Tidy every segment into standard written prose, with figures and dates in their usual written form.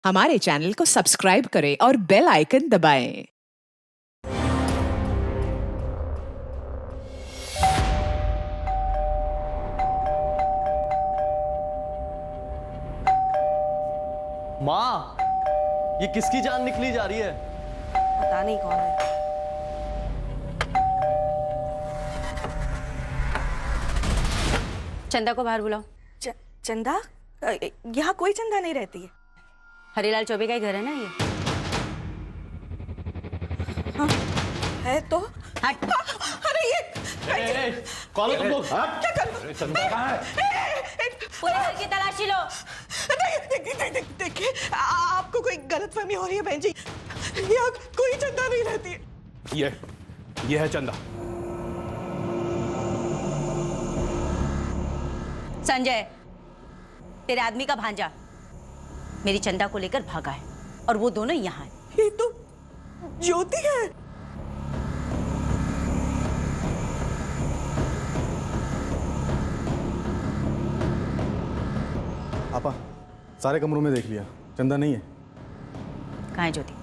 हमारे चैनल को सब्सक्राइब करें और बेल आइकन दबाएं। माँ, ये किसकी जान निकली जा रही है? पता नहीं कौन है। चंदा को बाहर बुलाओ। चंदा? यहाँ कोई चंदा नहीं रहती है। हरिलाल चौबे का ही घर है ना ये? हाँ, है तो। हट। अरे ये कौन है तुम लोग? क्या कर रहे हो? चंदा कहाँ है? पूरे घर की तलाशी लो। देखिए, आपको कोई गलतफहमी हो रही है बहन जी। यहाँ कोई चंदा नहीं रहती है। ये है चंदा। संजय, तेरे आदमी का भांजा मेरी चंदा को लेकर भागा है और वो दोनों यहाँ हैं। ये तो ज्योति है। आपा, सारे कमरों में देख लिया, चंदा नहीं है। कहाँ है ज्योति?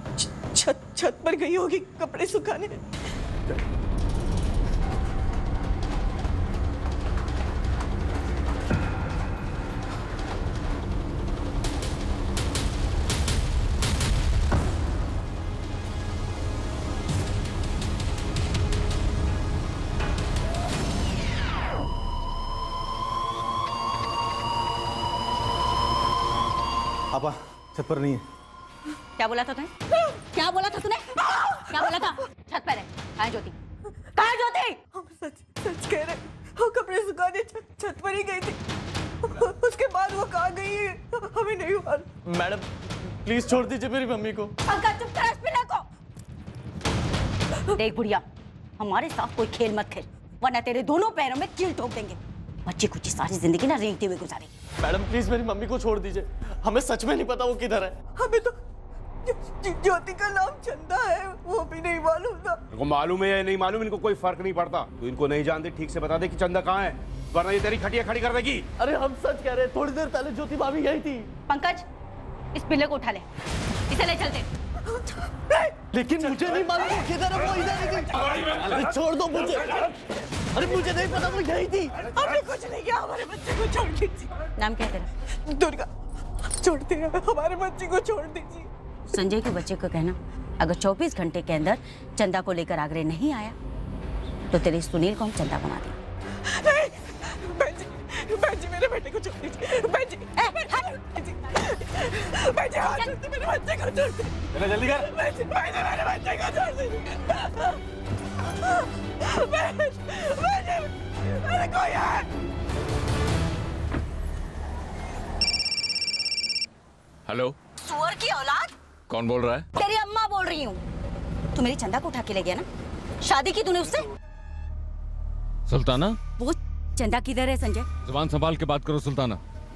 छत पर गई होगी कपड़े सुखाने। आपा, छत पर नहीं है। क्या बोला था तूने? क्या बोला था तूने? क्या बोला था? छत पर है। कहाँ है ज्योति? कहाँ है ज्योति? हम सच कह रहे। वो कपड़े सुखाने छत पर ही गई थी। उसके बाद वो कहाँ गई है हमें नहीं मालूम। मैडम, प्लीज छोड़ दीजिए मेरी मम्मी को। पंकज, चुप कर इस पिल्ले को। देख बुढ़िया, हमारे साथ कोई खेल मत खेल, वरना तेरे दोनों पैरों में कील ठोक देंगे। बच्ची कुछ सारी जिंदगी ना रेंगते हुए गुजारेगी। मैडम प्लीज मेरी मम्मी को छोड़ दीजिए, हमें सच में नहीं पता वो किधर है। हमें तो ज्योति का नाम चंदा है वो भी नहीं मालूम था। इनको मालूम है या नहीं मालूम, इनको कोई फर्क नहीं पड़ता। तू इनको नहीं जानती, ठीक से बता दे कि चंदा कहाँ है, वरना ये तेरी खटिया खड़ी कर देगी। अरे हम सच कह रहे हैं, थोड़ी देर पहले ज्योति भाभी यही थी। पंकज, इस पिल्ले को उठा ले, इसे ले चलते। लेकिन मुझे नहीं मालूम वो किधर है, वो इधर ही थी। अरे छोड़ दो मुझे। अरे मुझे नहीं पता वो यही थी। हमने कुछ नहीं किया, हमारे बच्चे को छोड़ दीजिए। नाम क्या है तेरा? दुर्गा, छोड़ते हैं, हमारे बच्चे को छोड़ दीजिए। संजय के बच्चे को कहना, अगर 24 घंटे के अंदर चंदा को लेकर आगरे नहीं आया तो तेरे सुनील को हम चंदा बना देंगे। नहीं, बहन जी मेरे बेटे को छोड़ दीजिए। बहन जी, हाथ जोड़ते, मेरे बच्चे को छोड़ दीजिए। चला जल्दी कर। बहन जी, मेरे बच्चे को छोड़ दीजिए। बहन जी, अरे कोई है। हेलो, सुअर की औलाद, कौन बोल रहा है? तेरी अम्मा बोल रही हूँ। तू मेरी चंदा को उठा के ले गया ना? शादी की तूने उससे? सुल्ताना, वो चंदा किधर है संजय? जुबान संभाल के बात करो सुल्ताना,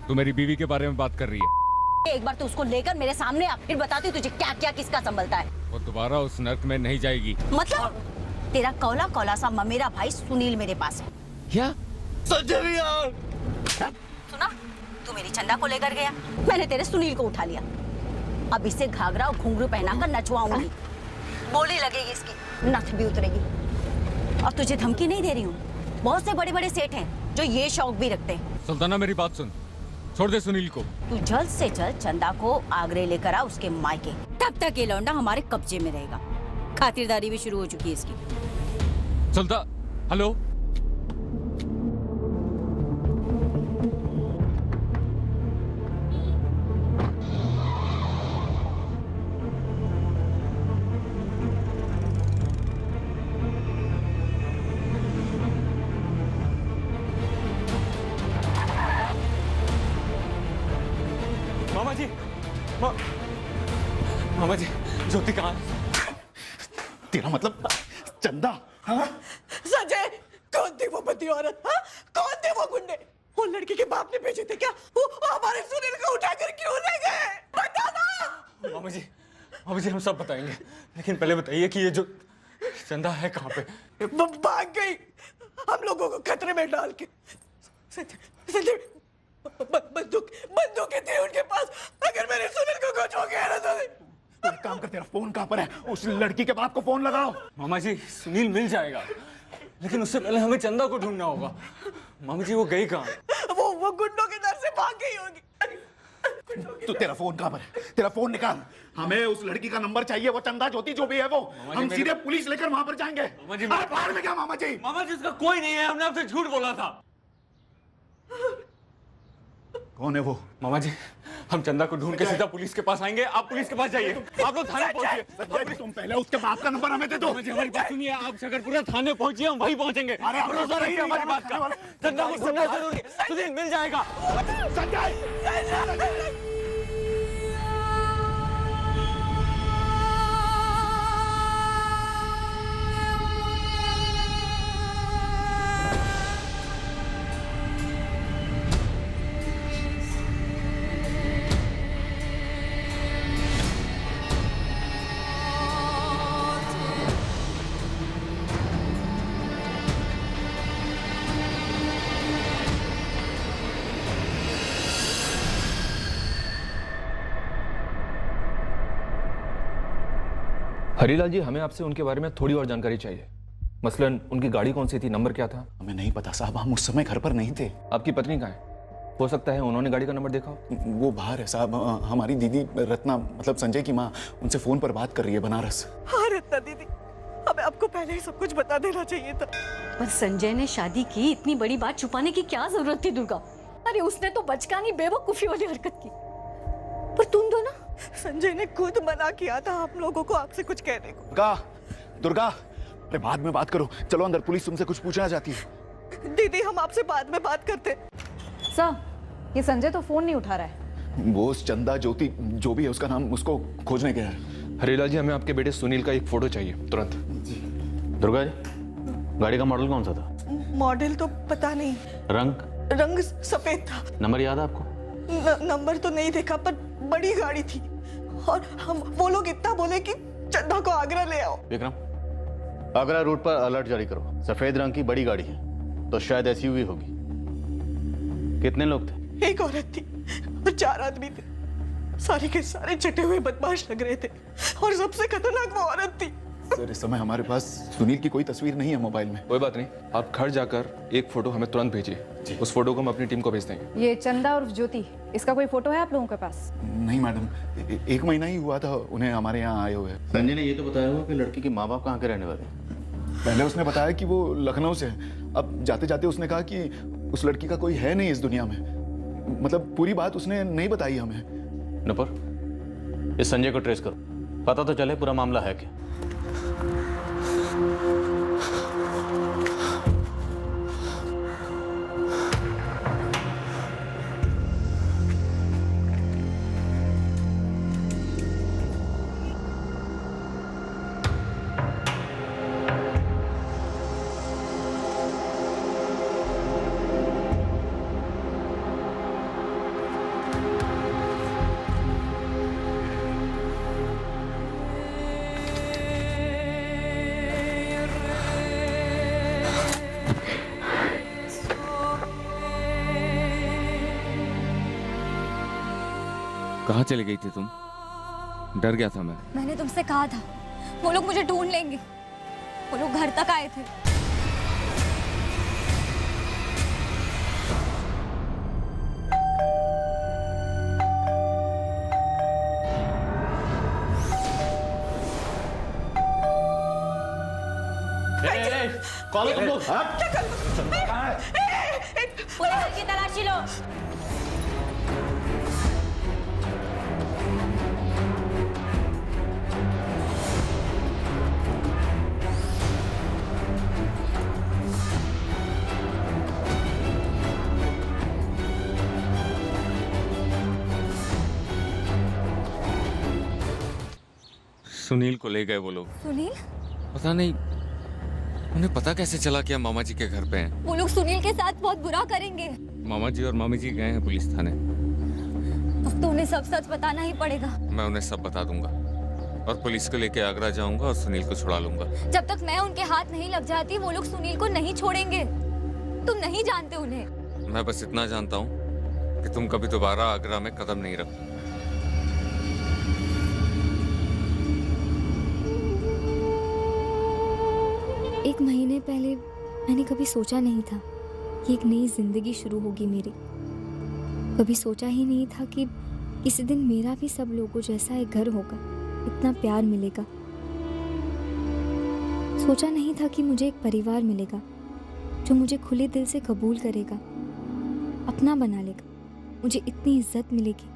तू मेरी बीवी के बारे में बात कर रही है। एक बार तू उसको लेकर मेरे सामने आ, फिर बताती हूँ तुझे क्या क्या किसका संभलता है। वो दोबारा उस नर्क में नहीं जाएगी। मतलब तेरा कौला कौला सा ममेरा भाई सुनील मेरे पास है। क्या? संजय यार, सुना, तू मेरी चंदा को लेकर गया, मैंने तेरे सुनील को उठा लिया। अब इसे घाघरा और घुंघरू पहनाकर नचवाऊंगी, बोली लगेगी इसकी, नथ भी उतरेगी। और तुझे धमकी नहीं दे रही हूँ, बहुत से बड़े बड़े सेठ हैं जो ये शौक भी रखते हैं। सुल्ताना मेरी बात सुन, छोड़ दे सुनील को। तू जल्द से जल्द चंदा को आगरे लेकर आ उसके मायके, तब तक ये लौंडा हमारे कब्जे में रहेगा। खातिरदारी भी शुरू हो चुकी है इसकी। हेलो, मामा जी, ज्योति कहाँ है? तेरा मतलब चंदा? हाँ? संजय, कौन थी वो बंदी औरत? हाँ? कौन थे वो गुंडे? वो लड़की के बाप ने भेजे थे क्या? वो हमारे सुनील को उठाकर क्यों ले गए? बता ना। मामा जी हम सब बताएंगे, लेकिन पहले बताइए कि ये जो चंदा है कहाँ पे? वो भाग गई, हम लोगों को खतरे में डाल के। संजय, बंदूकें थी उनके पास, अगर मेरे सुनील को कुछ हो गया काम कर, तेरा फोन कहाँ पर है? उस लड़की के बाप को फोन लगाओ। मामा जी सुनील मिल जाएगा, लेकिन उससे पहले हमें चंदा को ढूंढना होगा। मामा जी वो गई कहाँ? वो गुंडों के डर से भाग गई होगी। तो तेरा फोन कहाँ पर है? तेरा फोन निकाल, हमें उस लड़की का नंबर चाहिए, वो चंदा ज्योति जो भी है वो। हम सीधे पुलिस लेकर वहां पर जाएंगे। मामा जी बाहर में क्या मामा जी? मामा जी उसका कोई नहीं है, हमने आपसे झूठ बोला था। कौन है वो? मामा जी हम चंदा को ढूंढ के सीधा पुलिस के पास आएंगे, आप पुलिस के पास जाइए। आप लोग थाने पहुंचिए। तुम पहले उसके बाप का नंबर हमें दे दो। मामा जी हमारी बात सुनिए, आप शकरपुरा थाने पहुंचिए, हम वहीं पहुंचेंगे। अरे भरोसा रखिए हमारी बात का। चंदा को ढूंढना जरूरी है, सुनील मिल जाएगा। हरीलाल जी, हमें आपसे उनके बारे में थोड़ी और जानकारी चाहिए। मसलन उनकी गाड़ी कौन सी थी, नंबर क्या था? हमें नहीं पता साहब, हम उस समय घर पर नहीं थे। आपकी पत्नी कहाँ है? हो सकता है उन्होंने गाड़ी का नंबर देखा हो। वो बाहर है साहब। हमारी दीदी रत्ना, मतलब संजय की माँ, उनसे फोन पर बात कर रही है बनारस। हाँ रत्ना दीदी, हमें आपको पहले ही सब कुछ बता देना चाहिए था। पर संजय ने शादी की, इतनी बड़ी बात छुपाने की क्या जरूरत थी दुर्गा? अरे उसने तो बचकानी बेवकूफी वाली हरकत की। पर तुम दो ना, संजय ने खुद मना किया था हम लोगों को आपसे कुछ कहने को। दुर्गा, अरे बाद में बात करो, चलो अंदर, पुलिस तुमसे कुछ पूछना चाहती है। दीदी हम आपसे बाद में बात करते। सर, ये संजय तो फोन नहीं उठा रहा है। वो चंदा ज्योति जो भी है उसका नाम, उसको खोजने गया है। हरीलाल जी, हमें आपके बेटे सुनील का एक फोटो चाहिए तुरंत। दुर्गा जी, गाड़ी का मॉडल कौन सा था? मॉडल तो पता नहीं, रंग सफेद था। नंबर याद है आपको? नंबर तो नहीं देखा, पर बड़ी गाड़ी थी। और वो लोग इतना बोले कि चंदा को आगरा ले आओ। विक्रम, आगरा रूट पर अलर्ट जारी करो। सफेद रंग की बड़ी गाड़ी है, तो शायद एसयूवी होगी। कितने लोग थे? एक औरत थी और 4 आदमी थे। सारे के सारे चटे हुए बदमाश लग रहे थे, और सबसे खतरनाक वो औरत थी। सर, इस समय हमारे पास सुनील की कोई तस्वीर नहीं है मोबाइल में। कोई बात नहीं, आप घर जाकर एक फोटो हमें तुरंत भेजिए। उस फोटो को हम अपनी टीम को भेज देंगे। ये चंदा और ज्योति, इसका कोई फोटो है आप लोगों के पास? नहीं मैडम, 1 महीना ही हुआ था उन्हें हमारे यहाँ आए हुए। संजय ने ये तो बताया हुआ कि लड़की के माँ बाप कहाँ के रहने वाले हैं। पहले उसने बताया कि वो लखनऊ से है। अब जाते जाते उसने कहा कि उस लड़की का कोई है नहीं इस दुनिया में। मतलब पूरी बात उसने नहीं बताई हमें। नुपुर, इस संजय को ट्रेस करो, पता तो चले पूरा मामला है क्या। कहाँ चली गई थी तुम? डर गया था मैं। मैंने तुमसे कहा था वो लोग मुझे ढूंढ लेंगे। वो लोग घर तक आए थे। कौन है तुम लोग? पुलिस की तलाशी लो। सुनील को ले गए वो लोग। सुनील? पता नहीं उन्हें पता कैसे चला कि हम मामा जी के घर पे हैं। वो लोग सुनील के साथ बहुत बुरा करेंगे। मामा जी और मामी जी गए हैं पुलिस थाने। अब तो उन्हें सब सच बताना ही पड़ेगा। मैं उन्हें सब बता दूंगा और पुलिस को लेके आगरा जाऊंगा और सुनील को छुड़ा लूंगा। जब तक मैं उनके हाथ नहीं लग जाती वो लोग सुनील को नहीं छोड़ेंगे। तुम नहीं जानते उन्हें। मैं बस इतना जानता हूँ कि तुम कभी दोबारा आगरा में कदम नहीं रखो। महीने पहले मैंने कभी सोचा नहीं था कि एक नई जिंदगी शुरू होगी मेरी। कभी सोचा ही नहीं था कि किसी दिन मेरा भी सब लोगों जैसा एक घर होगा, इतना प्यार मिलेगा। सोचा नहीं था कि मुझे एक परिवार मिलेगा जो मुझे खुले दिल से कबूल करेगा, अपना बना लेगा, मुझे इतनी इज्जत मिलेगी।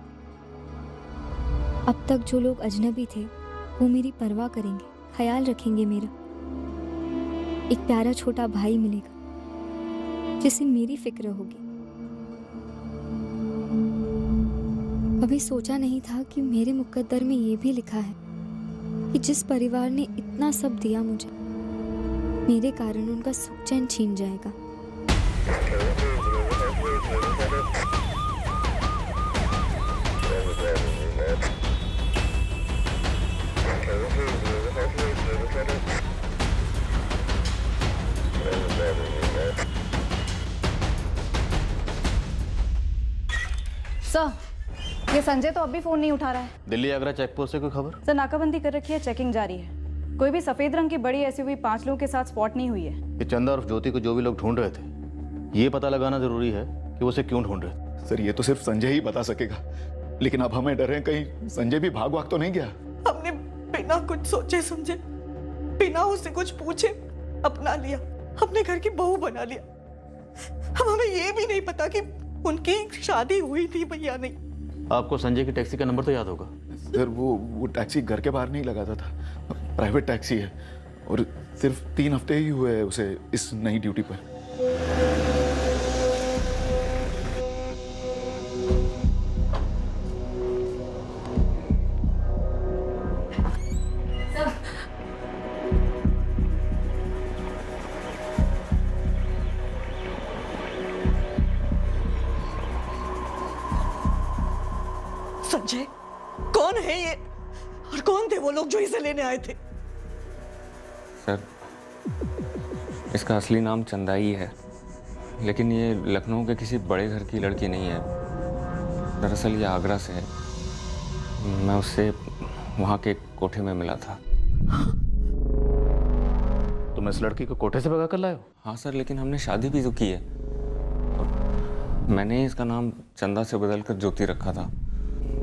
अब तक जो लोग अजनबी थे वो मेरी परवाह करेंगे, ख्याल रखेंगे मेरा। एक प्यारा छोटा भाई मिलेगा जिसे मेरी फिक्र होगी। कभी सोचा नहीं था कि मेरे मुकद्दर में ये भी लिखा है कि जिस परिवार ने इतना सब दिया मुझे, मेरे कारण उनका सुख चैन छीन जाएगा। सर, ये संजय तो अब भी फोन नहीं उठा रहा है। दिल्ली आगरा चेक पोस्ट से कोई खबर? सर, नाकाबंदी कर रखी है, चेकिंग जारी है। कोई भी सफेद रंग की बड़ी एसयूवी 5 लोगों के साथ स्पॉट नहीं हुई है। कि चंदा और ज्योति को जो भी लोग ढूंढ रहे थे, ये पता लगाना जरूरी है कि वो उसे क्यों ढूंढ रहे थे। सर, ये तो सिर्फ संजय ही बता सकेगा, लेकिन अब हमें डर है कहीं संजय भी भाग तो नहीं गया। हमने बिना कुछ सोचे समझे, बिना उससे कुछ पूछे अपना लिया, अपने घर की बहू बना लिया। अब हमें ये भी नहीं पता कि उनकी शादी हुई थी भैया नहीं। आपको संजय की टैक्सी का नंबर तो याद होगा? सर, वो टैक्सी घर के बाहर नहीं लगाता था, प्राइवेट टैक्सी है और सिर्फ 3 हफ्ते ही हुए हैं उसे इस नई ड्यूटी पर। संजय, कौन है ये और कौन थे वो लोग जो इसे लेने आए थे? सर, इसका असली नाम चंदा ही है, लेकिन ये लखनऊ के किसी बड़े घर की लड़की नहीं है। दरअसल ये आगरा से है। मैं उससे वहाँ के कोठे में मिला था। तुम इस लड़की को कोठे से भगा कर लाए हो? हाँ सर, लेकिन हमने शादी भी तो की है। और मैंने इसका नाम चंदा से बदलकर ज्योति रखा था।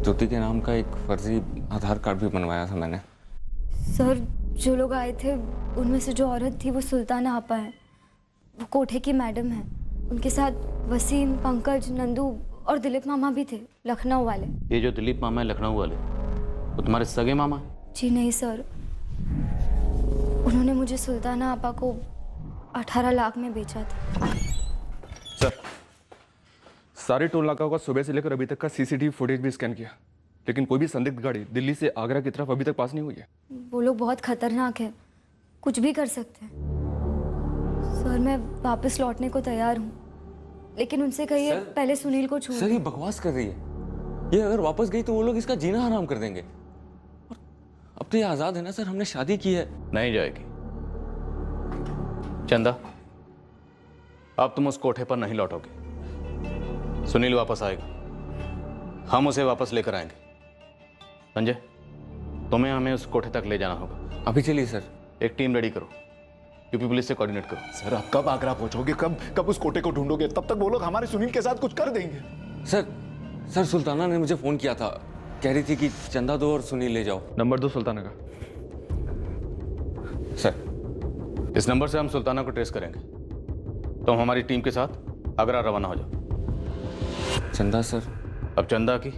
ज्योति के नाम का एक फर्जी आधार कार्ड भी बनवाया था मैंने। सर, जो लोग आए थे उनमें से जो औरत थी वो सुल्ताना आपा है, वो कोठे की मैडम है। उनके साथ वसीम, पंकज, नंदू और दिलीप मामा भी थे, लखनऊ वाले। ये जो दिलीप मामा है लखनऊ वाले, वो तुम्हारे सगे मामा है? जी नहीं सर, उन्होंने मुझे सुल्ताना आपा को 18 लाख में बेचा था। सर, सारे टोल नाकाओं का सुबह से लेकर अभी तक का सीसीटीवी फुटेज भी स्कैन किया, लेकिन कोई भी संदिग्ध गाड़ी दिल्ली से आगरा की तरफ अभी तक पास नहीं हुई है। वो लोग बहुत खतरनाक है, कुछ भी कर सकते हैं। सर, मैं वापस लौटने को तैयार हूँ, लेकिन उनसे कहिए पहले सुनील को छोड़। सर, ये बकवास कर रही है। ये अगर वापस गई तो वो लोग इसका जीना हराम कर देंगे। और अब तो ये आजाद है ना सर, हमने शादी की है। नहीं जाएगी। चंदा, अब तुम उस कोठे पर नहीं लौटोगे। सुनील वापस आएगा, हम उसे वापस लेकर आएंगे। संजय, तुम्हें हमें उस कोठे तक ले जाना होगा। अभी चलिए सर। एक टीम रेडी करो, यूपी पुलिस से कोऑर्डिनेट करो। सर, आप कब आगरा पहुंचोगे? कब उस कोठे को ढूंढोगे? तब तक वो लोग हमारे सुनील के साथ कुछ कर देंगे। सर, सुल्ताना ने मुझे फोन किया था, कह रही थी कि चंदा दो और सुनील ले जाओ। नंबर दो सुल्ताना का। सर, इस नंबर से हम सुल्ताना को ट्रेस करेंगे। तुम हमारी टीम के साथ आगरा रवाना हो जाओ। चंदा सर? अब चंदा की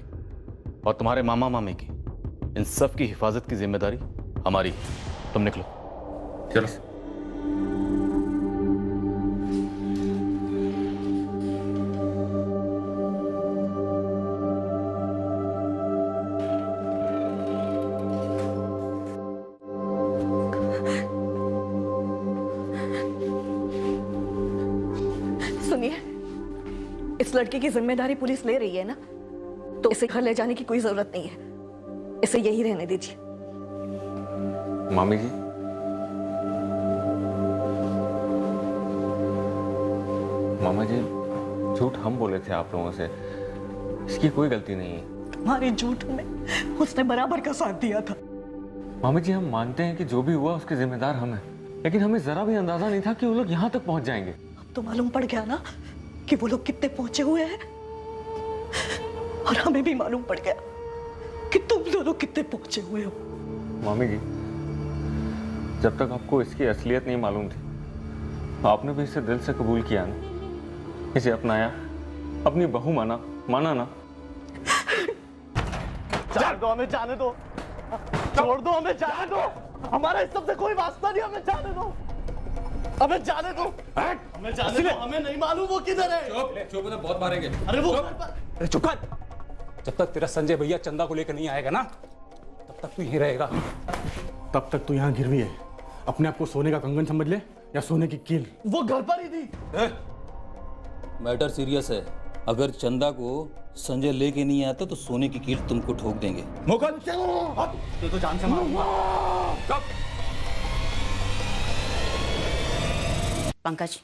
और तुम्हारे मामा मामी की, इन सब की हिफाजत की जिम्मेदारी हमारी है। तुम निकलो। चलो। सुनिए, इस लड़की की जिम्मेदारी पुलिस ले रही है ना, तो इसे घर ले जाने की कोई जरूरत नहीं है। इसे यही रहने दीजिए। मामी जी, मामा जी, झूठ हम बोले थे आप लोगों से, इसकी कोई गलती नहीं है। तुम्हारे झूठ में उसने बराबर का साथ दिया था। मामी जी, हम मानते हैं कि जो भी हुआ उसके जिम्मेदार हम हैं, लेकिन हमें जरा भी अंदाजा नहीं था कि वो लोग यहाँ तक पहुंच जाएंगे। अब तो मालूम पड़ गया ना कि वो लोग कितने पहुंचे हुए हैं, और हमें भी मालूम पड़ गया कि तुम दोनों कितने पहुंचे हुए हो। मामी जी, जब तक आपको इसकी असलियत नहीं मालूम थी, आपने भी इसे दिल से कबूल किया ना, इसे अपनाया, अपनी बहू माना ना। जाने दो, हमें जाने दो, छोड़ दो, हमें जाने दो, हमारा इस सब से कोई वास्ता नहीं, हमें जाने दो, हमें जाने दो, हमें जाने दो, हमें नहीं मालूम वो किधर है। चुप, बहुत मारेंगे। अरे वो अरे चुप कर। जब तक तेरा संजय भैया चंदा को लेकर नहीं आएगा ना, तब तक तू यहीं रहेगा। तब तक तू यहाँ गिरवी है। अपने आप को सोने का कंगन समझ ले या सोने की कील। वो घर पर ही थी। मैटर सीरियस है। अगर चंदा को संजय लेके नहीं आता तो सोने की कील तुमको ठोक देंगे। मुकुल, तो जान से मारूंगा। पंकज,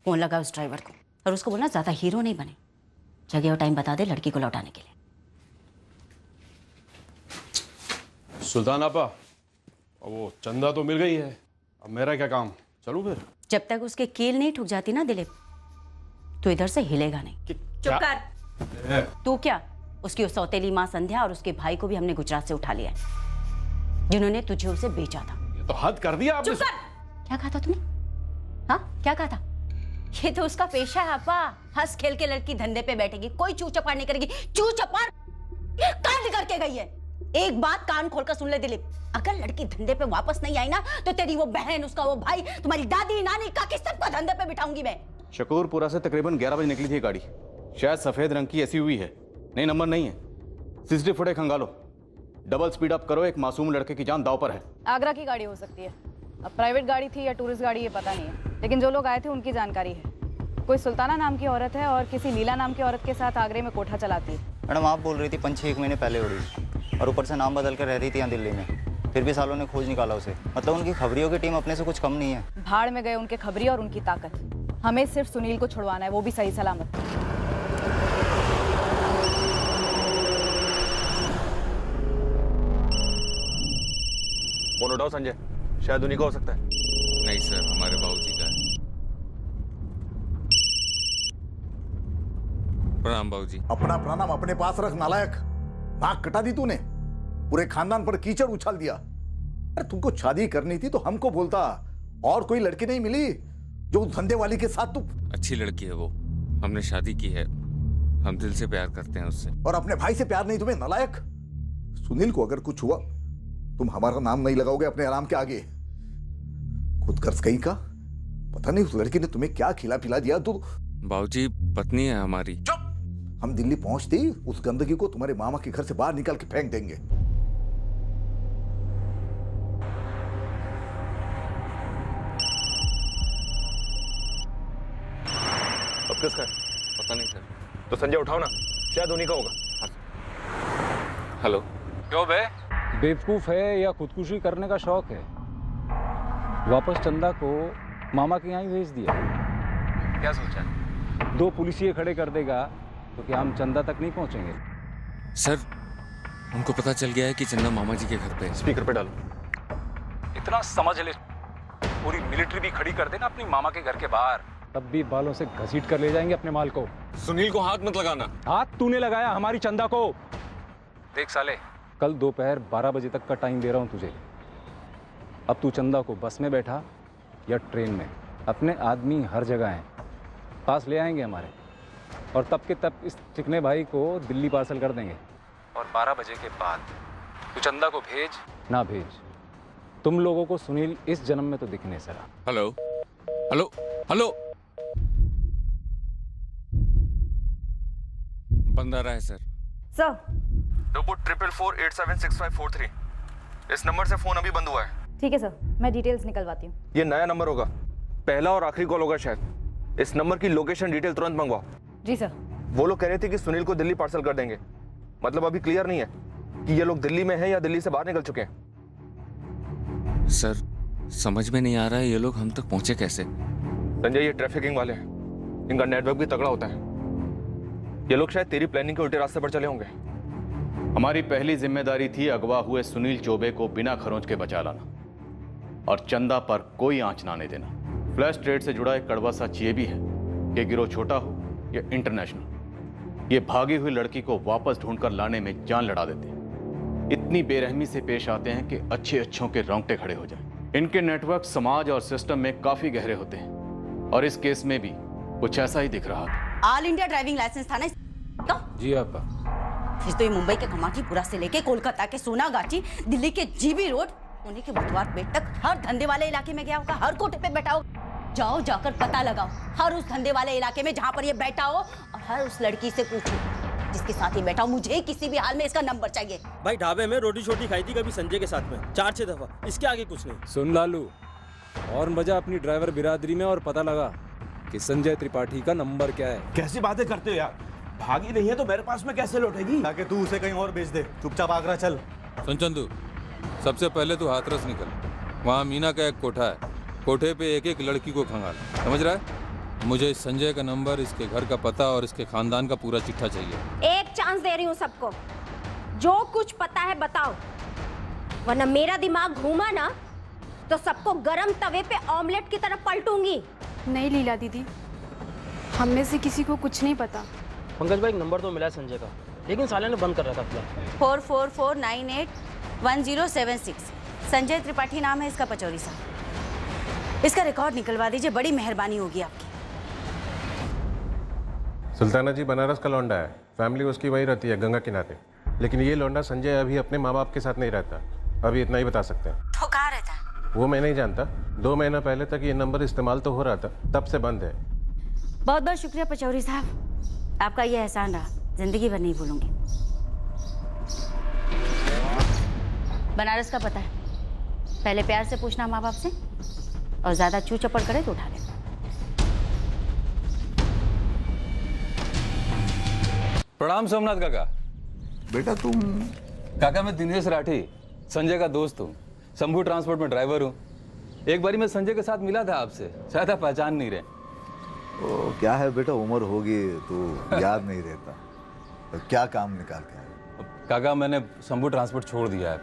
फोन लगा उस ड्राइवर को और उसको बोलना ज्यादा हीरो नहीं बने, जगह और टाइम बता दे लड़की को लौटाने के लिए। सुल्तान आपा, वो चंदा तो मिल गई है, अब मेरा क्या काम? चलूं फिर? जब तक उसके कील नहीं ठुक जाती ना दिलीप, तो इधर से हिलेगा नहीं। चुप कर। तू क्या, उसकी सौतेली माँ संध्या और उसके भाई को भी हमने गुजरात से उठा लिया है, जिन्होंने तुझे उसे बेचा था। ये तो हद कर दिया आपने। चुप कर। क्या कहा था तुमने? हाँ, क्या कहा था? ये तो उसका पेशा है आपा, हंस खेल के लड़की धंधे पे बैठेगी, कोई चू चपाड़ नहीं करेगी। चू चपाड़ कांड करके गई है। एक बात कान खोलकर सुन ले दिलीप, अगर लड़की धंधे पे वापस नहीं आई ना, तो तेरी वो बहन, उसका वो भाई, तुम्हारी दादी, नानी, काकी, सबको धंधे पे बिठाऊंगी मैं। शकूरपुरा से तकरीबन 11 बजे निकली थी गाड़ी, शायद सफेद रंग की एसयूवी है, नहीं नंबर नहीं है। सीसीटीवी फुटेज खंगालो, डबल स्पीड अप करो, एक मासूम लड़के की जान दांव पर है। आगरा की गाड़ी हो सकती है, अब प्राइवेट गाड़ी थी या टूरिस्ट गाड़ी ये पता नहीं है, लेकिन जो लोग आए थे उनकी जानकारी है। कोई सुल्ताना नाम की औरत है और किसी लीला नाम की औरत के साथ आगरे में कोठा चलाती है। मैडम आप बोल रही थी 5-6 महीने पहले हो रही, और ऊपर से नाम बदल कर रह रही थी यहाँ दिल्ली में, फिर भी सालों ने खोज निकाला उसे। मतलब उनकी खबरियों की टीम अपने से कुछ कम नहीं है। भाड़ में गए उनके खबरी और उनकी ताकत। हमें सिर्फ सुनील को छुड़वाना है, वो भी सही सलामत। फोन उठाओ संजय, शायद उन्हीं का हो सकता है। नहीं सर, हमारे बाबूजी का है। प्रणाम बाबूजी। अपना प्रणाम अपने पास रख नालायक। नाक कटा दी तूने, पूरे खानदान पर कीचड़ उछाल दिया। अरे तुमको शादी करनी थी तो हमको बोलता, और कोई लड़की नहीं मिली जो उस धंधे वाली के साथ। तू अच्छी लड़की है वो, हमने शादी की है, हम दिल से प्यार करते हैं उससे। और अपने भाई से प्यार नहीं तुम्हें नालायक? सुनील को अगर कुछ हुआ तुम हमारा नाम नहीं लगाओगे अपने आराम के आगे। खुद कर्ज कहीं का, पता नहीं उस लड़की ने तुम्हें क्या खिला पिला दिया। तू बाबूजी, पत्नी है हमारी। हम दिल्ली पहुंचते ही उस गंदगी को तुम्हारे मामा के घर से बाहर निकाल के फेंक देंगे। अब किसका है? पता नहीं सर। तो संजय उठाओ ना, शायद उन्हीं का होगा। हेलो। क्यों बे? बेवकूफ है या खुदकुशी करने का शौक है? वापस चंदा को मामा के यहाँ ही भेज दिया। क्या सोचा? 2 पुलिसिये खड़े कर देगा तो क्या हम चंदा तक नहीं पहुंचेंगे? सर, उनको पता चल गया है कि चंदा मामा जी के घर पे है। स्पीकर पे डालो। इतना समझ ले, पूरी मिलिट्री भी खड़ी कर देना अपनी मामा के घर के बाहर, तब भी बालों से घसीट कर ले जाएंगे अपने माल को। सुनील को हाथ मत लगाना। हाथ तूने लगाया हमारी चंदा को। देख साले, कल दोपहर 12 बजे तक का टाइम दे रहा हूं तुझे। अब तू चंदा को बस में बैठा या ट्रेन में, अपने आदमी हर जगह हैं, पास ले आएंगे हमारे, और तब के तब इस चिकने भाई को दिल्ली पार्सल कर देंगे। और 12 बजे के बाद तू चंदा को भेज ना भेज, तुम लोगों को सुनील इस जन्म में तो दिखने सरा। हेलो हेलो हेलो, बंद आ रहा है सर। Sir, report 444876543। इस नंबर से फोन अभी बंद हुआ है। ठीक है सर, मैं डिटेल्स निकलवाती हूँ। ये नया नंबर होगा, पहला और आखिरी कॉल होगा शायद। इस नंबर की लोकेशन डिटेल तुरंत मंगवाओ। जी सर। वो लोग कह रहे थे कि सुनील को दिल्ली पार्सल कर देंगे, मतलब अभी क्लियर नहीं है कि ये लोग दिल्ली में हैं या दिल्ली से बाहर निकल चुके हैं। सर, समझ में नहीं आ रहा है ये लोग हम तक पहुंचे कैसे। संजय, ये ट्रैफिकिंग वाले हैं, इनका नेटवर्क भी तगड़ा होता है। ये लोग शायद तेरी प्लानिंग के उल्टे रास्ते पर चले होंगे। हमारी पहली जिम्मेदारी थी अगवा हुए सुनील चौबे को बिना खरोंच के बचा लाना। और चंदा पर कोई आंच ना आने देना। फ्लैश ट्रेड से जुड़ा एक कड़वा सच ये भी है कि गिरोह छोटा हो या इंटरनेशनल, ये भागी हुई लड़की को वापस ढूंढकर लाने में जान लड़ा देते हैं। इतनी बेरहमी से पेश आते हैं कि अच्छे अच्छों के रोंगटे खड़े हो जाएं। इनके नेटवर्क समाज और सिस्टम में काफी गहरे होते हैं और इस केस में भी कुछ ऐसा ही दिख रहा था। ऑल इंडिया ड्राइविंग लाइसेंस था ना तो? जी आपा। फिर तो ये मुंबई के कमाटीपुरा से लेके कोलकाता के सोनागाची, दिल्ली के जीबी रोड, पुणे के बुधवार पेट तक हर धंधे वाले इलाके में गया होगा, हर कोठे पे बैठा होगा। जाओ जाकर पता लगाओ हर उस धंधे वाले इलाके में जहां पर ये बैठा हो और हर उस लड़की से पूछो जिसके साथ ही बैठा हो। मुझे किसी भी हाल में इसका नंबर चाहिए। भाई ढाबे में रोटी छोटी खाई थी कभी संजय के साथ में 4-6 दफा, इसके आगे कुछ नहीं। सुन लालू, और मजा अपनी ड्राइवर बिरादरी में और पता लगा कि संजय त्रिपाठी का नंबर क्या है। कैसी बातें करते हो यार, भागी नहीं है तो मेरे पास में कैसे लौटेगी? ताकि तू उसे कहीं और भेज दे, चुपचाप आगरा चल। सुन चंदू, सबसे पहले तू हाथरस निकल, वहाँ मीना का एक कोठा है, कोठे पे एक एक लड़की को खंगाल, समझ रहा है? मुझे संजय का नंबर, इसके घर का पता और इसके खानदान का पूरा चिट्ठा चाहिए। एक चांस दे रही हूँ सबको, जो कुछ पता है बताओ, वरना मेरा दिमाग घूमा ना तो सबको गरम तवे पे ऑमलेट की तरफ पलटूंगी। नहीं लीला दीदी, हम में से किसी को कुछ नहीं पता। पंकज भाई नंबर तो मिला संजय का, लेकिन साले ने बंद कर रखा था। 4449811076 संजय त्रिपाठी नाम है इसका, पचौरी साहब। इसका रिकॉर्ड निकलवा दीजिए, बड़ी मेहरबानी होगी आपकी। सुल्ताना जी बनारस का लौंडा है, फैमिली उसकी वही रहती है गंगा किनारे, लेकिन ये लौंडा संजय अभी अपने माँ बाप के साथ नहीं रहता, अभी इतना ही बता सकते हैं। तो कहाँ रहता है? वो मैं नहीं जानता, 2 महीना पहले तक ये नंबर इस्तेमाल तो हो रहा था, तब से बंद है। बहुत बहुत शुक्रिया पचौरी साहब, आपका ये एहसान रहा, जिंदगी भर नहीं भूलूंगी। बनारस का पता है, पहले प्यार से पूछना माँ बाप से, और ज्यादा चू चपड़ करे तो उठा लेना। प्रणाम सोमनाथ काका। बेटा तुम? काका मैं दिनेश राठी, संजय का दोस्त हूँ, शंभू ट्रांसपोर्ट में ड्राइवर हूँ। एक बारी मैं संजय के साथ मिला था आपसे, शायद आप पहचान नहीं रहे। ओ, क्या है बेटा, उम्र होगी तो याद नहीं रहता। तो क्या काम निकाल के आए? काका मैंने शंभू ट्रांसपोर्ट छोड़ दिया है,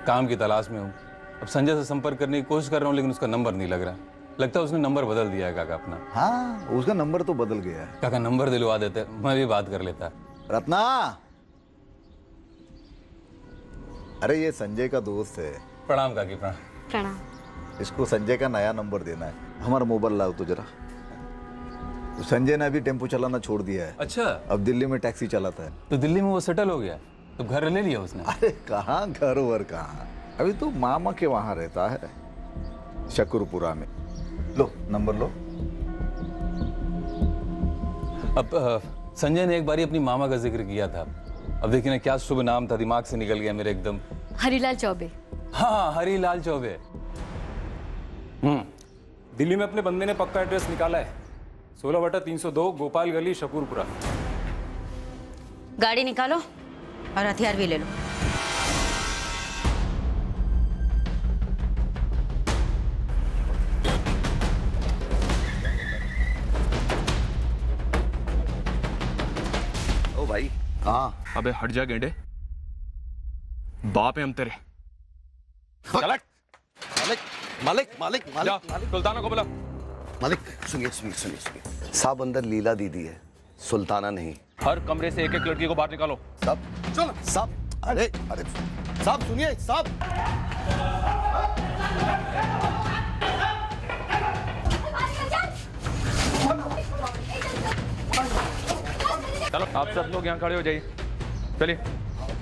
काम की तलाश में हूँ। अब संजय से संपर्क करने की कोशिश कर रहा हूँ, लेकिन उसका नंबर नहीं लग रहा। लगता है उसने नंबर बदल दिया है काका अपना। हाँ, उसका नंबर तो बदल गया है। काका नंबर दिलवा देते, मैं भी बात कर लेता। रत्ना, अरे ये संजय का दोस्त है। प्रणाम काकी। प्रणाम। प्रणाम। इसको संजय का नया नंबर देना है। हमारा मोबाइल लाओ तो जरा। तो संजय ने अभी टेम्पो चलाना छोड़ दिया है। अच्छा, अब दिल्ली में टैक्सी चलाता है। तो दिल्ली में वो सेटल हो गया, तो घर ले लिया उसने? अरे कहाँ घर वर कहाँ, अभी तो मामा के वहां रहता है, शकरपुरा में। लो नंबर लो। अब संजय ने एक बारी अपनी मामा का जिक्र किया था, अब देखिए ना क्या शुभ नाम था, दिमाग से निकल गया मेरे एकदम। हरीलाल चौबे। हाँ, हरीलाल चौबे। दिल्ली में अपने बंदे ने पक्का एड्रेस निकाला है, 16/302 गोपाल गली, शकरपुरा। गाड़ी निकालो और हथियार भी ले लो। ओ भाई, हाँ। अबे हट जा गेंडे, बाप है हम तेरे। मालिक मालिक मालिक मालिक सुल्ताना को बुला। मालिक सुनिए सुनिए सुनिए सुनिए, साहब अंदर लीला दीदी है, सुल्ताना नहीं। हर कमरे से एक एक लड़की को बाहर निकालो। साहब चलो साहब, अरे अरे साहब सुनिए साहब। चलो आप सब लोग यहाँ खड़े हो जाइए, चलिए।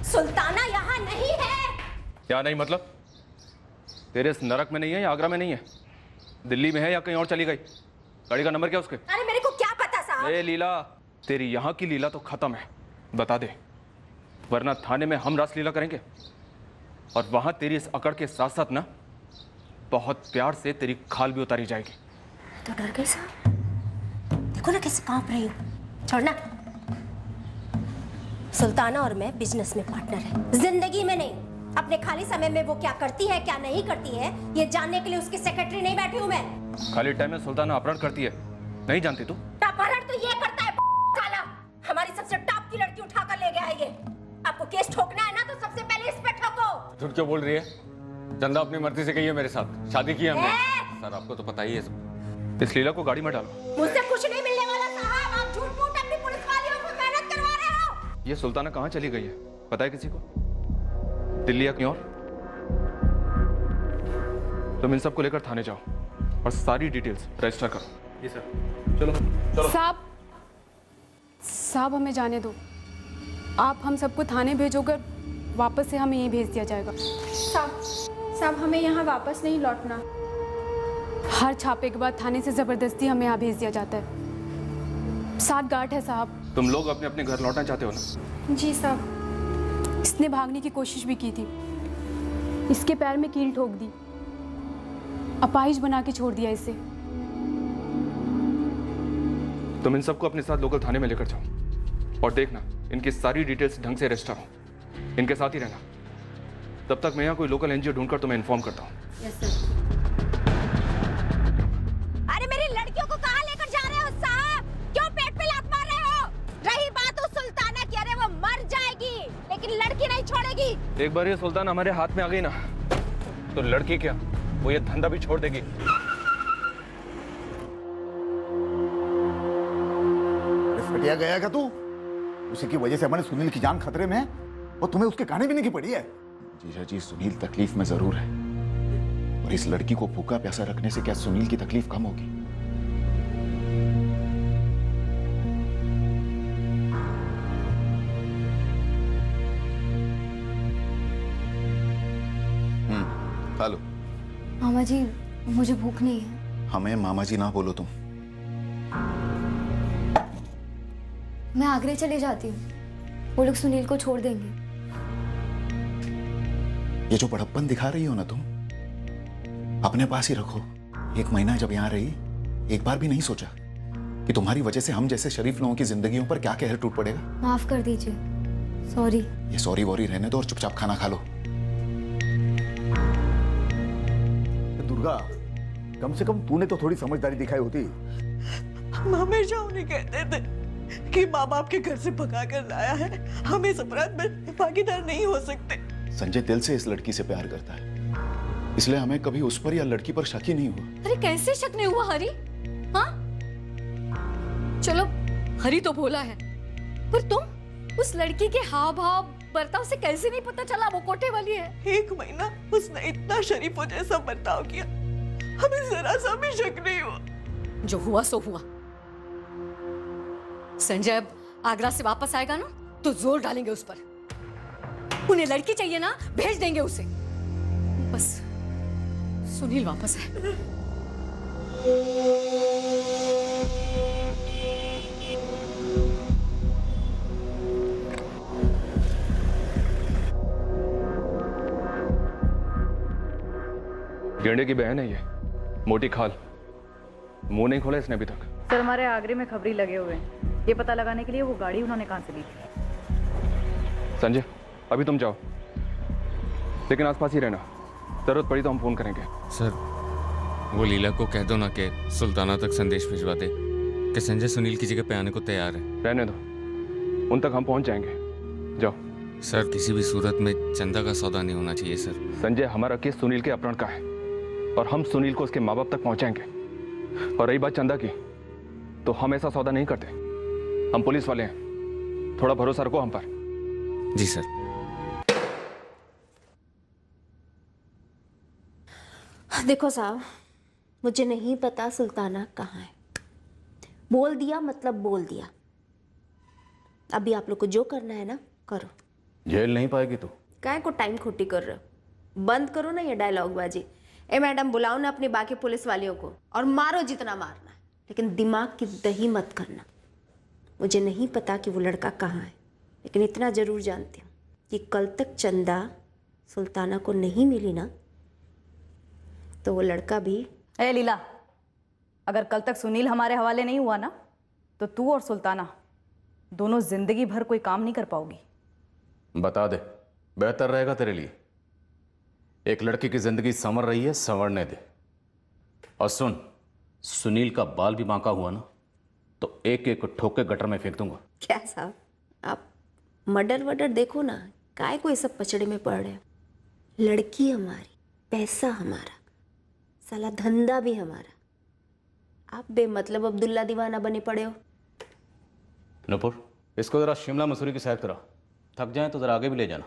सुल्ताना यहाँ नहीं है। क्या नहीं मतलब? तेरे इस नरक में नहीं है या आगरा में नहीं है? दिल्ली में है या कहीं और चली गई? गाड़ी का नंबर क्या उसके? अरे मेरे को क्या पता साहब। ए लीला, तेरी यहाँ की लीला तो खत्म है, बता दे, वरना थाने में हम रासलीला करेंगे और वहां तेरी इस अकड़ के साथ साथ ना बहुत प्यार से तेरी खाल भी उतारी जाएगी। तो डर गई साहब, देखो ना कैसे कांप रही हूँ। छोड़ना। सुल्ताना और मैं बिजनेस में पार्टनर है, जिंदगी में नहीं। अपने खाली समय में वो क्या करती है क्या नहीं करती है ये जानने के लिए उसकी सेक्रेटरी नहीं बैठी हूँ मैं। खाली टाइम में सुल्ताना अपहरण करती है, नहीं जानती तू? अपहरण तो ये करता है साला, हमारी सबसे टॉप की लड़की उठाकर ले गया है ये। आपको केस ठोकना है ना तो सबसे पहले इस पे ठोको। झूठ क्यों बोल रही है? चंदा अपनी मर्जी से गई है मेरे साथ, शादी की है हमने। सर आपको तो पता ही है सब। इस लीला को गाड़ी में डालो। मुझसे कुछ नहीं मिलने वाला साहब, आप झूठ मूठ अपनी पुलिस वालियों को मेहनत करवा रहे हो। ये सुल्ताना कहाँ चली गई है पता है किसी को? दिल्ली या कहीं और? तुम इन सबको लेकर थाने जाओ और सारी डिटेल्स रजिस्टर करो। जी सर। चलो चलो। साहब हमें जाने दो, आप हम सबको थाने भेजोगे, वापस से हमें यहीं भेज दिया जाएगा। साहब हमें यहाँ वापस नहीं लौटना। हर छापे के बाद थाने से जबरदस्ती हमें यहाँ भेज दिया जाता है। 7 गार्ड है साहब। तुम लोग अपने अपने घर लौटना चाहते हो ना? जी साहब। इसने भागने की कोशिश भी की थी, इसके पैर में कील ठोक दी, अपाहिज बना के छोड़ दिया इसे। तुम इन सबको अपने साथ लोकल थाने में लेकर जाओ और देखना इनकी सारी डिटेल्स ढंग से रजिस्टर हो। इनके साथ ही रहना, तब तक मैं यहाँ कोई लोकल एनजीओ ढूंढकर तुम्हें इन्फॉर्म करता हूँ। अरे मेरी लड़कियों को कहाँ लेकर जा रहे हो साहब? क्यों पेट पे लात मार रहे हो? रही बात उस सुल्ताना की, अरे वो मर जाएगी लेकिन लड़की नहीं छोड़ेगी। एक बार ये सुल्तान हमारे हाथ में आ गई ना, तो लड़की क्या, वो ये धंधा भी छोड़ देगी। घटिया गया क्या तू? उसी की वजह से हमारे सुनील की जान खतरे में है और तुम्हें उसके कहानी भी नहीं की पड़ी है। जीजा जी, सुनील तकलीफ में जरूर है, और इस लड़की को भूखा प्यासा रखने से क्या सुनील की तकलीफ कम होगी? खा लो। मामा जी मुझे भूख नहीं है। हमें मामा जी ना बोलो तुम। मैं आगरे चले जाती हूँ, वो लोग सुनील को छोड़ देंगे। ये जो बड़प्पन दिखा रही हो ना तुम, अपने पास ही रखो। 1 महीना जब यहाँ रही, एक बार भी नहीं सोचा कि तुम्हारी वजह से हम जैसे शरीफ लोगों की जिंदगियों पर क्या कहर टूट पड़ेगा। माफ कर दीजिए, सॉरी। ये सॉरी वॉरी रहने दो और चुपचाप खाना खा लो। दुर्गा, कम से कम तूने तो थोड़ी समझदारी दिखाई होती। हम हमेशा उन्हें कहते थे कि माँ बाप के घर से भगा कर लाया है, हम इस अपराध में भागीदार नहीं हो सकते। संजय दिल से इस लड़की से प्यार करता है, इसलिए हमें कभी उस पर या लड़की पर शक ही नहीं हुआ। अरे कैसे शक नहीं हुआ हरी? हाँ चलो, हरी तो भोला है, पर तुम उस लड़की के हाव भाव बर्ताव से कैसे नहीं पता चला वो कोठे वाली है? 1 महीना उसने इतना शरीफों जैसा बर्ताव किया, हमें जरा सा भी शक नहीं हुआ। जो हुआ सो हुआ। संजय अब आगरा से वापस आएगा ना, तो जोर डालेंगे उस पर। उन्हें लड़की चाहिए ना, भेज देंगे उसे, बस सुनील वापस आए। गेंडे की बहन है ये, मोटी खाल। मुंह नहीं खोला इसने अभी तक। सर हमारे आगरे में खबरी लगे हुए हैं, ये पता लगाने के लिए वो गाड़ी उन्होंने कहाँ से ली थी। संजय अभी तुम जाओ, लेकिन आसपास ही रहना, जरूरत पड़ी तो हम फोन करेंगे। सर वो लीला को कह दो ना कि सुल्ताना तक संदेश भिजवा दे कि संजय सुनील की जगह पे आने को तैयार है। रहने दो, उन तक हम पहुंच जाएंगे। जाओ। सर किसी भी सूरत में चंदा का सौदा नहीं होना चाहिए सर। संजय हमारा केस सुनील के अपहरण का है और हम सुनील को उसके माँ बाप तक पहुंचाएंगे। और रही बात चंदा की, तो हम ऐसा सौदा नहीं करते, हम पुलिस वाले हैं, थोड़ा भरोसा रखो हम पर। जी सर। देखो साहब, मुझे नहीं पता सुल्ताना कहाँ है। बोल दिया मतलब बोल दिया। अभी आप लोग को जो करना है ना करो। जेल नहीं पाएगी तू। काय को टाइम खोटी कर रहे हो? बंद करो ना ये डायलॉग बाजी। ए मैडम, बुलाओ ना अपनी बाकी पुलिस वालियों को और मारो जितना मारना है, लेकिन दिमाग की दही मत करना। मुझे नहीं पता कि वो लड़का कहाँ है, लेकिन इतना जरूर जानती हूँ कि कल तक चंदा सुल्ताना को नहीं मिली ना, तो वो लड़का भी। ए लीला, अगर कल तक सुनील हमारे हवाले नहीं हुआ ना, तो तू और सुल्ताना दोनों जिंदगी भर कोई काम नहीं कर पाओगी। बता दे, बेहतर रहेगा तेरे लिए। एक लड़की की जिंदगी संवर रही है, संवरने दे। और सुन, सुनील का बाल भी बांका हुआ ना, तो एक एक ठोके गटर में फेंक दूंगा। क्या साहब, आप मर्डर वर्डर देखो ना, काय को ये सब पचड़े में पड़ रहे हो? लड़की हमारी पैसा हमारा, साला धंधा भी हमारा। आप बेमतलब अब्दुल्ला दीवाना बने पड़े हो। नूपुर, इसको ज़रा शिमला मसूरी की सैर करा। थक जाए तो ज़रा आगे भी ले जाना।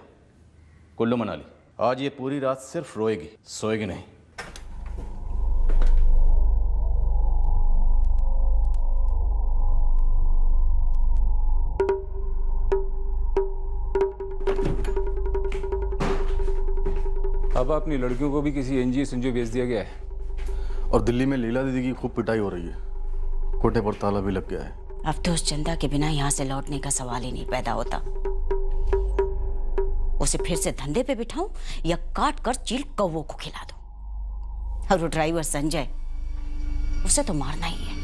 कुल्लू मनाली। आज ये पूरी रात सिर्फ रोएगी, सोएगी नहीं। अब अपनी लड़कियों को भी किसी एनजीओ संजीओ भेज दिया गया है। और दिल्ली में लीला दीदी की खूब पिटाई हो रही है। कोटे पर ताला भी लग गया है। अब तो उस चंदा के बिना यहाँ से लौटने का सवाल ही नहीं पैदा होता। उसे फिर से धंधे पे बिठाऊं या काट कर चील कौवों को खिला दूं। और वो ड्राइवर संजय, उसे तो मारना ही है।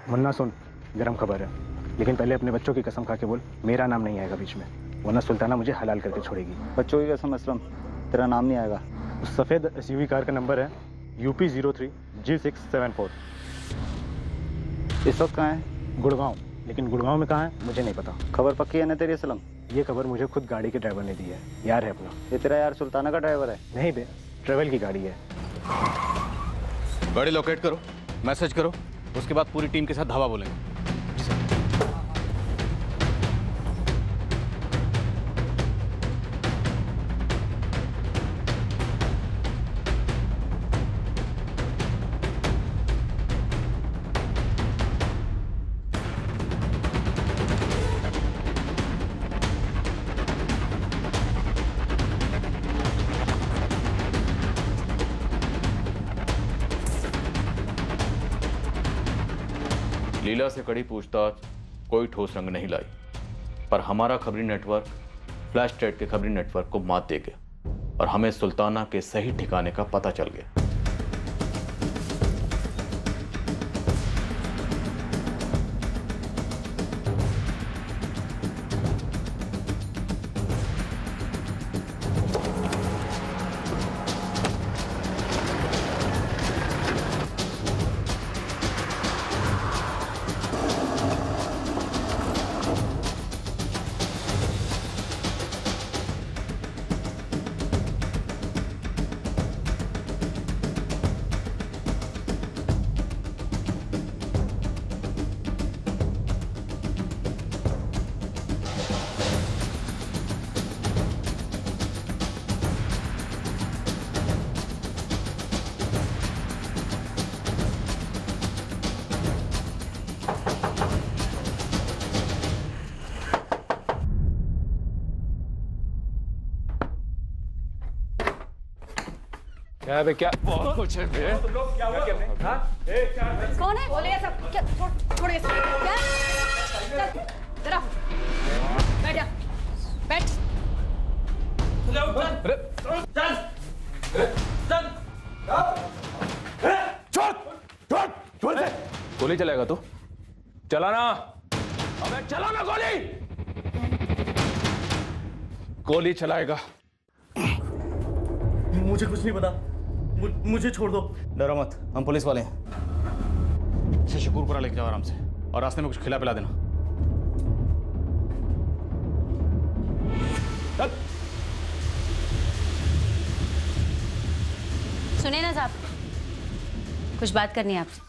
मुन्ना सुन, गरम खबर है, लेकिन पहले अपने बच्चों की कसम खा के बोल मेरा नाम नहीं आएगा बीच में, वरना सुल्ताना मुझे हलाल करके छोड़ेगी। बच्चों की कसम असलम, तेरा नाम नहीं आएगा। उस सफ़ेद एसयूवी कार का नंबर है UP 03 G674। इस वक्त कहाँ है? गुड़गांव। लेकिन गुड़गांव में कहाँ है मुझे नहीं पता। खबर पक्की है ना तेरी असलम? ये खबर मुझे खुद गाड़ी के ड्राइवर ने दी है, यार है अपना। ये तेरा यार सुल्ताना का ड्राइवर है? नहीं बे, ट्रेवल की गाड़ी है। गाड़ी लोकेट करो, मैसेज करो, उसके बाद पूरी टीम के साथ धावा बोलेंगे। लीला से कड़ी पूछताछ कोई ठोस रंग नहीं लाई, पर हमारा खबरी नेटवर्क फ्लैश ट्रेड के खबरी नेटवर्क को मात दे गया और हमें सुल्ताना के सही ठिकाने का पता चल गया। क्या है बे, क्या बहुत कुछ है बे। कौन है? बोले सब क्या? छोड़िए क्या? चल जरा बैठ जा, बैठ। छोड़ से गोली चलाएगा तू? चलाना। अबे चलाना गोली। गोली चलाएगा। मुझे कुछ नहीं पता, मुझे छोड़ दो। डरो मत, हम पुलिस वाले हैं। इसे शकूरपुरा लेके जाओ आराम से, और रास्ते में कुछ खिला पिला देना। सुने ना साहब, कुछ बात करनी है आपसे।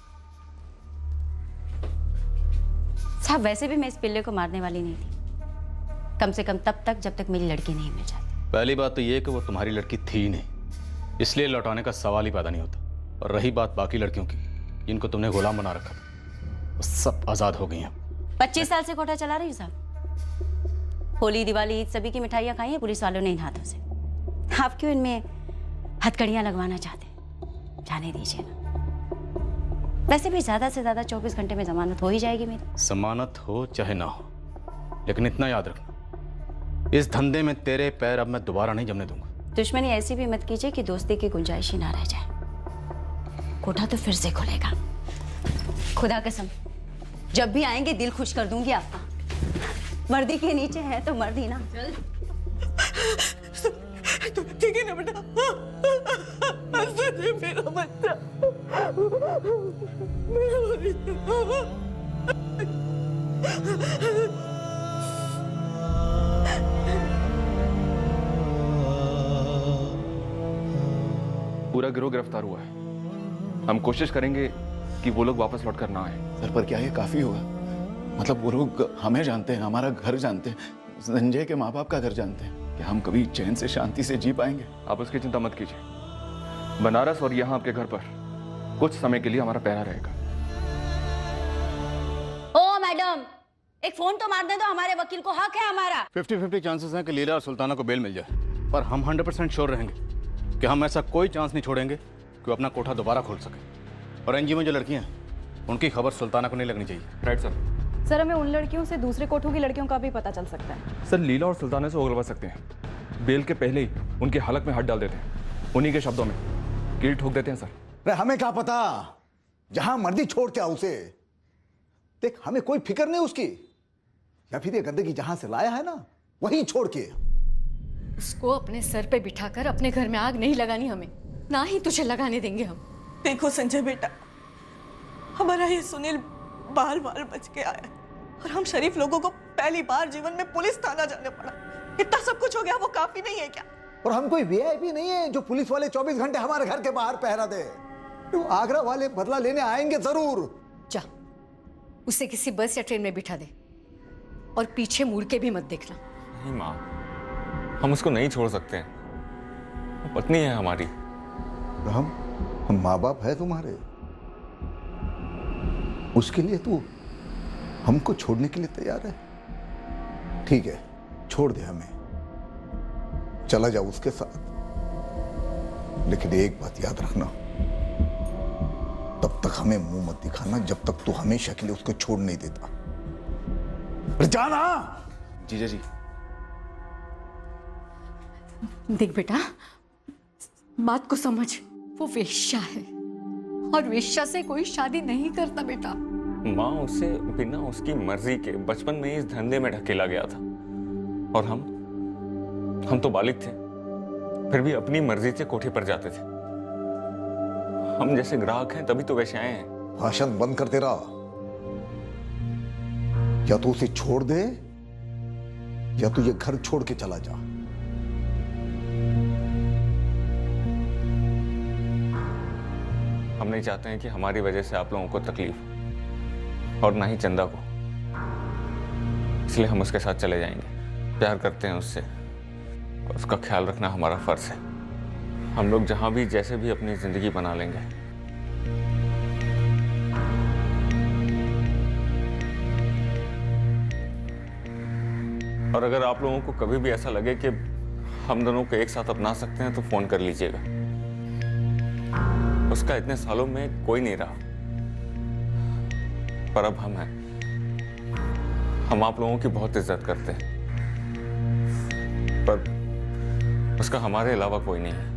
साहब वैसे भी मैं इस पिल्ले को मारने वाली नहीं थी, कम से कम तब तक जब तक मेरी लड़की नहीं मिल जाती। पहली बात तो ये कि वो तुम्हारी लड़की थी ही नहीं, इसलिए लौटाने का सवाल ही पैदा नहीं होता। और रही बात बाकी लड़कियों की, जिनको तुमने गुलाम बना रखा था, वो सब आजाद हो गई हैं। 25 साल से कोठा चला रही हूँ साहब। होली, दिवाली, ईद सभी की मिठाइयाँ खाई हैं पुलिस वालों ने इन हाथों से। आप क्यों इनमें हथकड़ियाँ लगवाना चाहते? जाने दीजिए ना। वैसे भी ज्यादा से ज्यादा 24 घंटे में जमानत हो ही जाएगी मेरी। जमानत हो चाहे ना हो, लेकिन इतना याद रखना, इस धंधे में तेरे पैर अब मैं दोबारा नहीं जमने दूंगा। दुश्मनी ऐसी भी मत कीजिए कि दोस्ती की गुंजाइश ही ना रह जाए। कोठा तो फिर से खुलेगा। खुदा कसम, जब भी आएंगे दिल खुश कर दूंगी आपका। वर्दी के नीचे है तो मर्दी ना। तो ठीक है ना बेटा, संजय मेरा बच्चा, पूरा गिरोह गिरफ्तार हुआ है। हम कोशिश करेंगे कि वो लोग वापस लौट कर ना आए। सर पर क्या ये काफी होगा? मतलब वो लोग हमें जानते हैं, हमारा घर जानते हैं, संजय के माँ बाप का घर जानते हैं। कि हम कभी चैन से शांति से जी पाएंगे? आप उसकी चिंता मत कीजिए। बनारस और यहाँ आपके घर पर कुछ समय के लिए हमारा पहरा रहेगा। ओ मैडम, एक फोन तो मार दे दो, हमारे वकील को हक है हमारा। 50-50 चांसेस हैं कि लीला और सुल्ताना को बेल मिल जाए, पर हम 100% श्योर रहेंगे कि हम ऐसा कोई चांस नहीं छोड़ेंगे कि वो अपना कोठा दोबारा खोल सके। और एनजीओ में जो लड़कियां हैं उनकी खबर सुल्ताना को नहीं लगनी चाहिए। Right sir. सर, हमें उन लड़कियों से दूसरे कोठों की लड़कियों का भी पता चल सकता है। सर, लीला और सुल्ताना से उगलवा सकते हैं। बेल के पहले ही उनके हलक में हाथ डाल देते हैं। उन्हीं के शब्दों में कील ठोक देते हैं सर। अरे हमें क्या पता, जहां मर्जी छोड़ के उसे देख, हमें कोई फिक्र नहीं उसकी। या फिर ये गंदगी जहां से लाया है ना वहीं छोड़ के। उसको अपने सर पे बिठाकर अपने घर में आग नहीं लगानी हमें, ना ही तुझे लगाने देंगे हम। देखो संजय बेटा, हमारा ये सुनील बाल बाल बच के आया और हम शरीफ लोगों को पहली बार जीवन में पुलिस थाना जाने पड़ा। इतना सब कुछ हो गया, वो काफी नहीं है क्या? और हम कोई वीआईपी नहीं है जो पुलिस वाले 24 घंटे हमारे घर के बाहर पहरा दे। तो आगरा वाले बदला लेने आएंगे जरूर। जा, उसे किसी बस या ट्रेन में बिठा दे और पीछे मुड़ के भी मत देखना। नहीं माँ, हम उसको नहीं छोड़ सकते हैं। पत्नी है हमारी। हम माँ बाप है तुम्हारे, उसके लिए तू हमको छोड़ने के लिए तैयार है? ठीक है, छोड़ दे हमें, चला जाओ उसके साथ। लेकिन एक बात याद रखना, तब तक हमें मुंह मत दिखाना जब तक तू हमेशा के लिए उसको छोड़ नहीं देता। जाना। जीजा जी। देख बेटा, बात को समझ, वो वेश्या है और वेश्या से कोई शादी नहीं करता बेटा। माँ, उसे बिना उसकी मर्जी के बचपन में इस धंधे में ढकेला गया था। और हम तो बालिग थे, फिर भी अपनी मर्जी से कोठे पर जाते थे। हम जैसे ग्राहक हैं तभी तो वेश्याएं हैं। भाषण बंद कर तेरा। या तो उसे छोड़ दे या तो ये घर छोड़ के चला जा। हम नहीं चाहते हैं कि हमारी वजह से आप लोगों को तकलीफ, और ना ही चंदा को। इसलिए हम उसके साथ चले जाएंगे। प्यार करते हैं उससे, और उसका ख्याल रखना हमारा फर्ज है। हम लोग जहां भी जैसे भी अपनी जिंदगी बना लेंगे। और अगर आप लोगों को कभी भी ऐसा लगे कि हम दोनों को एक साथ अपना सकते हैं तो फोन कर लीजिएगा। उसका इतने सालों में कोई नहीं रहा, पर अब हम हैं। हम आप लोगों की बहुत इज्जत करते हैं, पर उसका हमारे अलावा कोई नहीं है।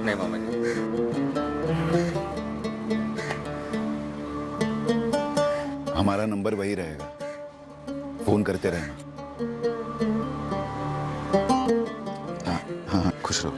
नहीं मामा जी, हमारा नंबर वही रहेगा, फोन करते रहना। हाँ हाँ हाँ, खुश रहो।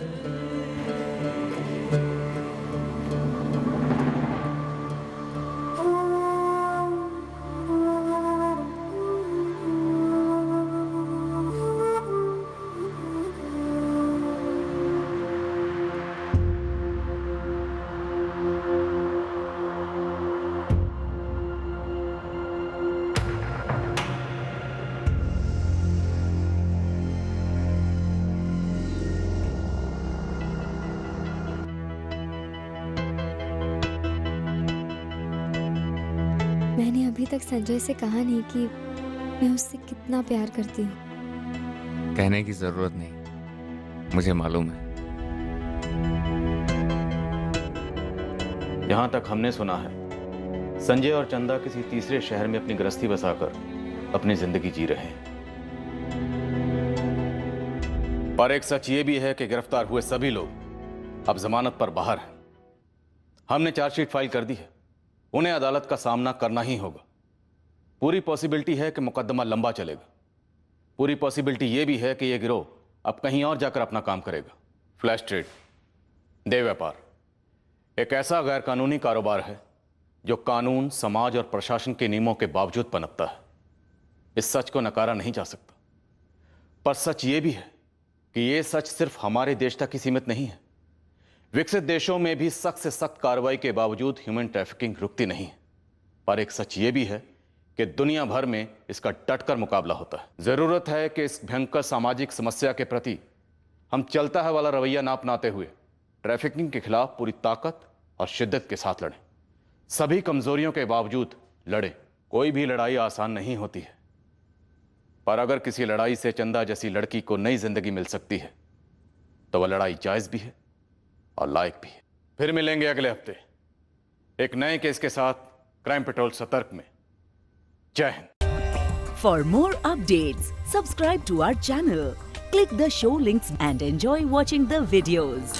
तक संजय से कहा नहीं कि मैं उससे कितना प्यार करती हूँ। कहने की जरूरत नहीं, मुझे मालूम है। यहां तक हमने सुना है संजय और चंदा किसी तीसरे शहर में अपनी गृहस्थी बसाकर अपनी जिंदगी जी रहे हैं। पर एक सच ये भी है कि गिरफ्तार हुए सभी लोग अब जमानत पर बाहर हैं। हमने चार्जशीट फाइल कर दी है, उन्हें अदालत का सामना करना ही होगा। पूरी पॉसिबिलिटी है कि मुकदमा लंबा चलेगा। पूरी पॉसिबिलिटी यह भी है कि यह गिरोह अब कहीं और जाकर अपना काम करेगा। फ्लैश ट्रेड, देह व्यापार एक ऐसा गैर कानूनी कारोबार है जो कानून, समाज और प्रशासन के नियमों के बावजूद पनपता है। इस सच को नकारा नहीं जा सकता। पर सच ये भी है कि यह सच सिर्फ हमारे देश तक ही सीमित नहीं है। विकसित देशों में भी सख्त से सख्त कार्रवाई के बावजूद ह्यूमन ट्रैफिकिंग रुकती नहीं है। पर एक सच ये भी है कि दुनिया भर में इसका डटकर मुकाबला होता है। जरूरत है कि इस भयंकर सामाजिक समस्या के प्रति हम चलता है वाला रवैया ना अपनाते हुए ट्रैफिकिंग के खिलाफ पूरी ताकत और शिद्दत के साथ लड़ें। सभी कमजोरियों के बावजूद लड़ें। कोई भी लड़ाई आसान नहीं होती है, पर अगर किसी लड़ाई से चंदा जैसी लड़की को नई जिंदगी मिल सकती है तो वह लड़ाई जायज भी है और लायक भी है। फिर मिलेंगे अगले हफ्ते एक नए केस के साथ क्राइम पेट्रोल सतर्क में। जय Hind. For more updates, subscribe to our channel, click the show links and enjoy watching the videos.